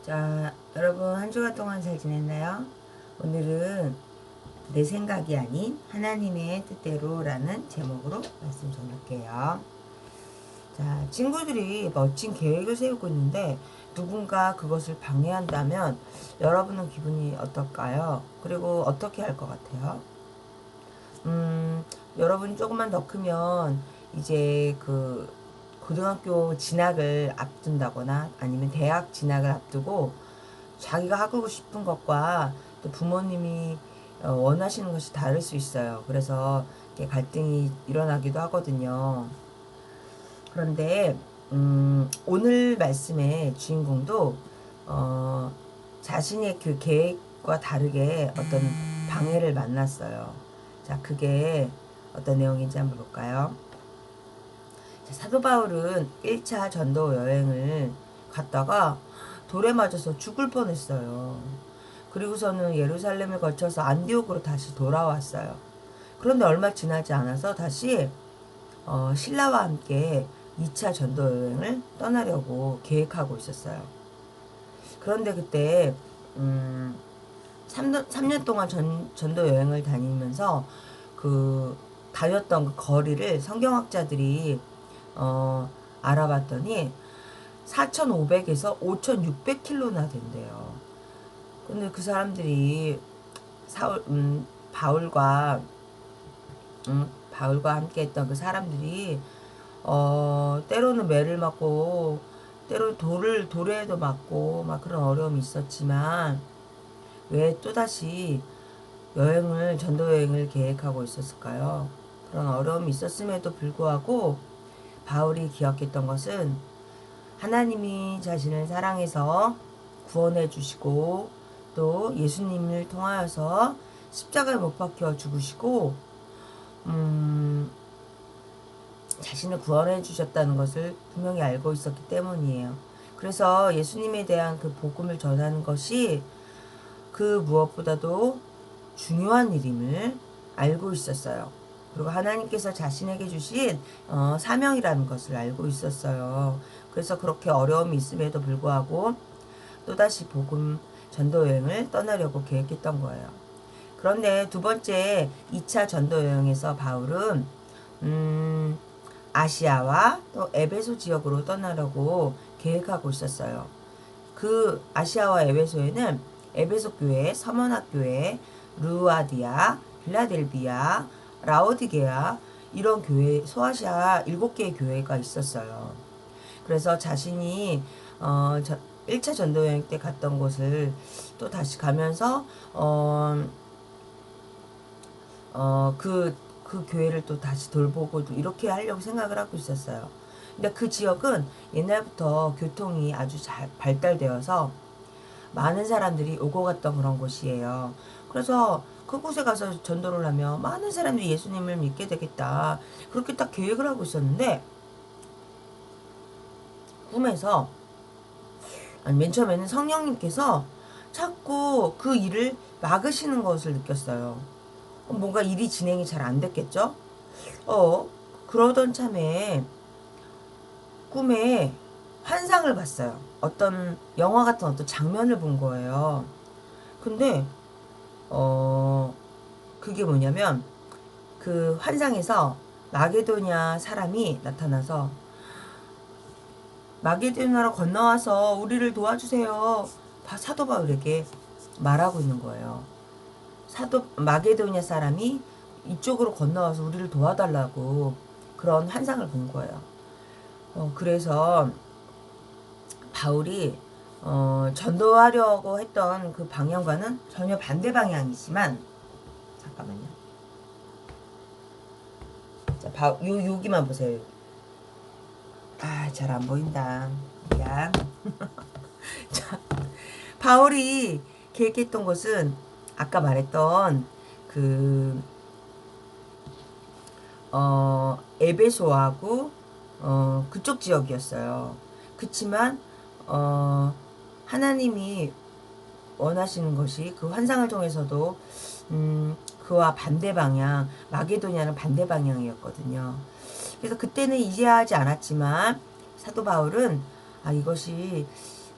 자, 여러분 한 주간 동안 잘 지냈나요? 오늘은 내 생각이 아닌 하나님의 뜻대로라는 제목으로 말씀 전할게요. 자, 친구들이 멋진 계획을 세우고 있는데 누군가 그것을 방해한다면 여러분은 기분이 어떨까요? 그리고 어떻게 할 것 같아요? 여러분이 조금만 더 크면 이제 그 고등학교 진학을 앞둔다거나 아니면 대학 진학을 앞두고 자기가 하고 싶은 것과 또 부모님이 원하시는 것이 다를 수 있어요. 그래서 이렇게 갈등이 일어나기도 하거든요. 그런데 오늘 말씀의 주인공도 어, 자신의 그 계획과 다르게 어떤 방해를 만났어요. 자, 그게 어떤 내용인지 한번 볼까요? 자, 사도 바울은 1차 전도 여행을 갔다가 돌에 맞아서 죽을 뻔했어요. 그리고서는 예루살렘을 거쳐서 안디옥으로 다시 돌아왔어요. 그런데 얼마 지나지 않아서 다시 신라와 함께 2차 전도 여행을 떠나려고 계획하고 있었어요. 그런데 그때 3년 동안 전도 여행을 다니면서 그 다녔던 그 거리를 성경학자들이 알아봤더니 4,500에서 5,600km나 된대요. 근데 그 사람들이 바울과 바울과 함께 했던 그 사람들이 때로는 매를 맞고 때로는 돌에도 맞고 막 그런 어려움이 있었지만 왜 또다시 전도 여행을 계획하고 있었을까요? 그런 어려움이 있었음에도 불구하고 바울이 기억했던 것은 하나님이 자신을 사랑해서 구원해 주시고 또 예수님을 통하여서 십자가에 못 박혀 죽으시고 자신을 구원해 주셨다는 것을 분명히 알고 있었기 때문이에요. 그래서 예수님에 대한 그 복음을 전하는 것이 그 무엇보다도 중요한 일임을 알고 있었어요. 그리고 하나님께서 자신에게 주신 사명이라는 것을 알고 있었어요. 그래서 그렇게 어려움이 있음에도 불구하고 또다시 복음 전도 여행을 떠나려고 계획했던 거예요. 그런데 두 번째 2차 전도 여행에서 바울은 아시아와 또 에베소 지역으로 떠나려고 계획하고 있었어요. 그 아시아와 에베소에는 에베소 교회, 서머나 교회, 루아디아, 빌라델비아, 라오디게아 이런 교회, 소아시아 7개의 교회가 있었어요. 그래서 자신이 1차 전도여행 때 갔던 곳을 또 다시 가면서 그 교회를 또 다시 돌보고 이렇게 하려고 생각을 하고 있었어요. 근데 그 지역은 옛날부터 교통이 아주 잘 발달되어서 많은 사람들이 오고 갔던 그런 곳이에요. 그래서 그곳에 가서 전도를 하면 많은 사람들이 예수님을 믿게 되겠다. 그렇게 딱 계획을 하고 있었는데 꿈에서 아니, 맨 처음에는 성령님께서 자꾸 그 일을 막으시는 것을 느꼈어요. 뭔가 일이 진행이 잘 안 됐겠죠? 그러던 참에 꿈에 환상을 봤어요. 어떤 영화 같은 어떤 장면을 본 거예요. 근데 그게 뭐냐면 그 환상에서 마게도냐 사람이 나타나서 마게도냐로 건너와서 우리를 도와주세요. 사도 바울에게 말하고 있는 거예요. 마게도냐 사람이 이쪽으로 건너와서 우리를 도와달라고 그런 환상을 본 거예요. 그래서 바울이 전도하려고 했던 그 방향과는 전혀 반대 방향이지만 잠깐만요. 자, 여기만 보세요. 잘 안 보인다. 미안. 자, 바울이 계획했던 것은 아까 말했던 그 에베소하고 그쪽 지역이었어요. 그치만 하나님이 원하시는 것이 그 환상을 통해서도 그와 반대 방향, 마게도냐는 반대 방향이었거든요. 그래서 그때는 이해하지 않았지만 사도 바울은 이것이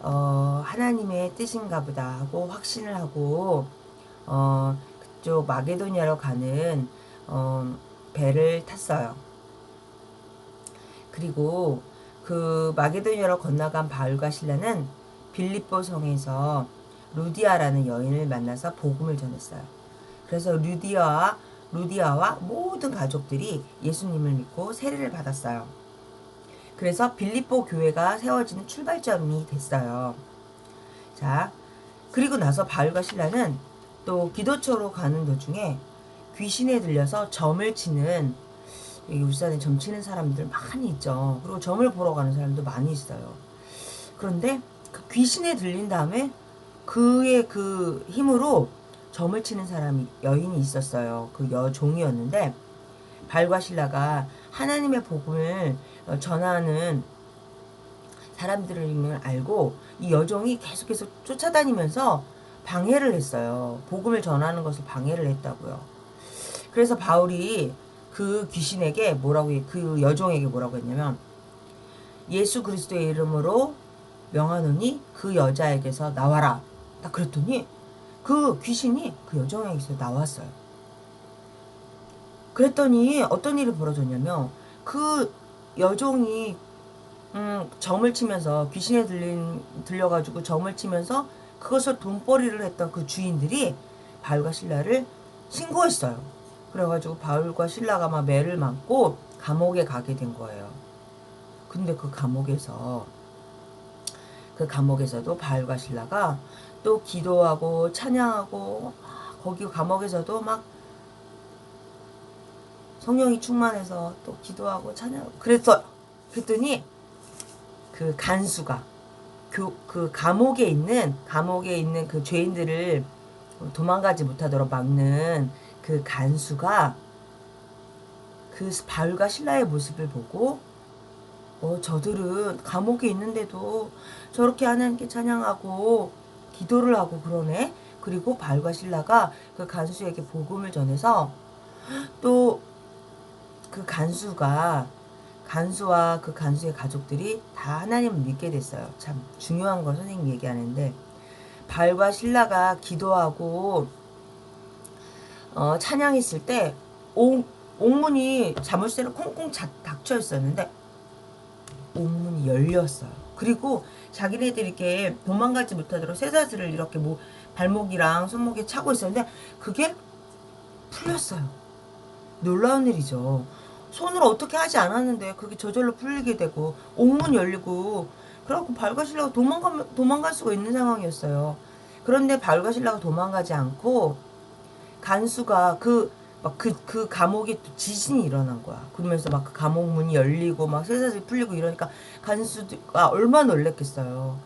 하나님의 뜻인가 보다 하고 확신을 하고 그쪽 마게도니아로 가는 배를 탔어요. 그리고 그 마게도니아로 건너간 바울과 실라는 빌립보 성에서 루디아라는 여인을 만나서 복음을 전했어요. 그래서 루디아와 모든 가족들이 예수님을 믿고 세례를 받았어요. 그래서 빌립보 교회가 세워지는 출발점이 됐어요. 자, 그리고 나서 바울과 실라는 또 기도처로 가는 도중에 귀신에 들려서 점을 치는, 여기 울산에 점 치는 사람들 많이 있죠. 그리고 점을 보러 가는 사람도 많이 있어요. 그런데 그 귀신에 들린 다음에 그의 그 힘으로 점을 치는 사람이 여인이 있었어요. 그 여종이었는데 바울과 실라가 하나님의 복음을 전하는 사람들을 알고 이 여종이 계속해서 쫓아다니면서 방해를 했어요. 복음을 전하는 것을 방해를 했다고요. 그래서 바울이 그 귀신에게 그 여종에게 뭐라고 했냐면, 예수 그리스도의 이름으로 명하노니 그 여자에게서 나와라. 딱 그랬더니 그 귀신이 그 여종에게서 나왔어요. 그랬더니 어떤 일이 벌어졌냐면, 그 여종이 점을 치면서 귀신에 들려가지고 점을 치면서 그것을 돈벌이를 했던 그 주인들이 바울과 실라를 신고했어요. 그래가지고 바울과 실라가 막 매를 맞고 감옥에 가게 된 거예요. 근데 그 감옥에서도 바울과 실라가 또 기도하고 찬양하고, 거기 감옥에서도 막 성령이 충만해서 또 기도하고 찬양하고 그랬더니 그 간수가 그 감옥에 있는 그 죄인들을 도망가지 못하도록 막는 그 간수가 그 바울과 실라의 모습을 보고, 저들은 감옥에 있는데도 저렇게 하나님께 찬양하고 기도를 하고 그러네. 그리고 바울과 실라가 그 간수에게 복음을 전해서 또 그 간수와 그 간수의 가족들이 다 하나님을 믿게 됐어요. 참 중요한 걸 선생님이 얘기하는데, 바울과 실라가 기도하고 찬양했을 때 옥문이 자물쇠로 콩콩 닫혀 있었는데 옥문이 열렸어요. 그리고 자기네들이 이렇게 도망가지 못하도록 쇠사슬을 이렇게 뭐 발목이랑 손목에 차고 있었는데 그게 풀렸어요. 놀라운 일이죠. 손으로 어떻게 하지 않았는데 그게 저절로 풀리게 되고 옥문 열리고, 그래갖고 바울과 실라가 도망갈 수가 있는 상황이었어요. 그런데 바울과 실라가 도망가지 않고 간수가 그 감옥에 또 지진이 일어난 거야. 그러면서 막 그 감옥 문이 열리고 막 쇠사슬이 풀리고 이러니까 간수가 얼마나 놀랬겠어요.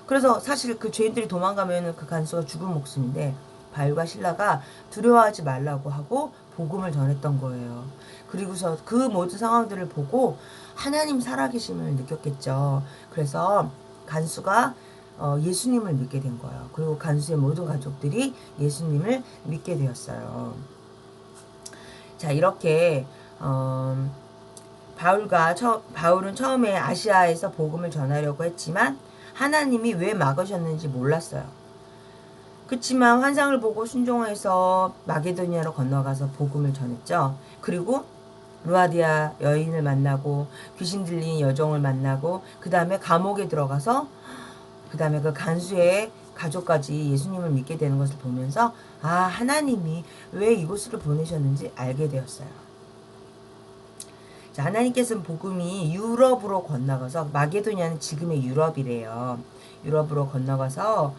그래서 사실 그 죄인들이 도망가면은 그 간수가 죽을 목숨인데 바울과 실라가 두려워하지 말라고 하고 복음을 전했던 거예요. 그리고서 그 모든 상황들을 보고 하나님 살아계심을 느꼈겠죠. 그래서 간수가 예수님을 믿게 된 거예요. 그리고 간수의 모든 가족들이 예수님을 믿게 되었어요. 자, 이렇게 바울은 처음에 아시아에서 복음을 전하려고 했지만 하나님이 왜 막으셨는지 몰랐어요. 그렇지만 환상을 보고 순종해서 마게도니아로 건너가서 복음을 전했죠. 그리고 루아디아 여인을 만나고 귀신 들린 여종을 만나고 그 다음에 감옥에 들어가서 그 다음에 그 간수의 가족까지 예수님을 믿게 되는 것을 보면서 하나님이 왜 이곳으로 보내셨는지 알게 되었어요. 자, 하나님께서는 복음이 유럽으로 건너가서, 마게도니아는 지금의 유럽이래요. 유럽으로 건너가서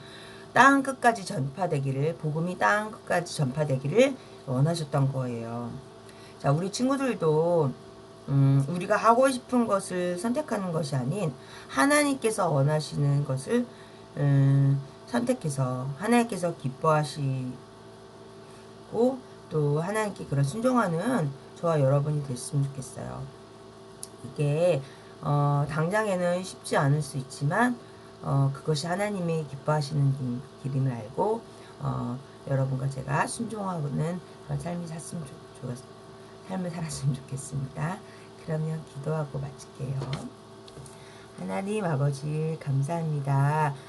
땅 끝까지 복음이 땅 끝까지 전파되기를 원하셨던 거예요. 자, 우리 친구들도 우리가 하고 싶은 것을 선택하는 것이 아닌 하나님께서 원하시는 것을 선택해서 하나님께서 기뻐하시고 또 하나님께 그런 순종하는 저와 여러분이 됐으면 좋겠어요. 이게 당장에는 쉽지 않을 수 있지만 그것이 하나님이 기뻐하시는 길임을 알고 여러분과 제가 순종하는 그런 삶을 살았으면 좋겠습니다. 그러면 기도하고 마칠게요. 하나님 아버지 감사합니다.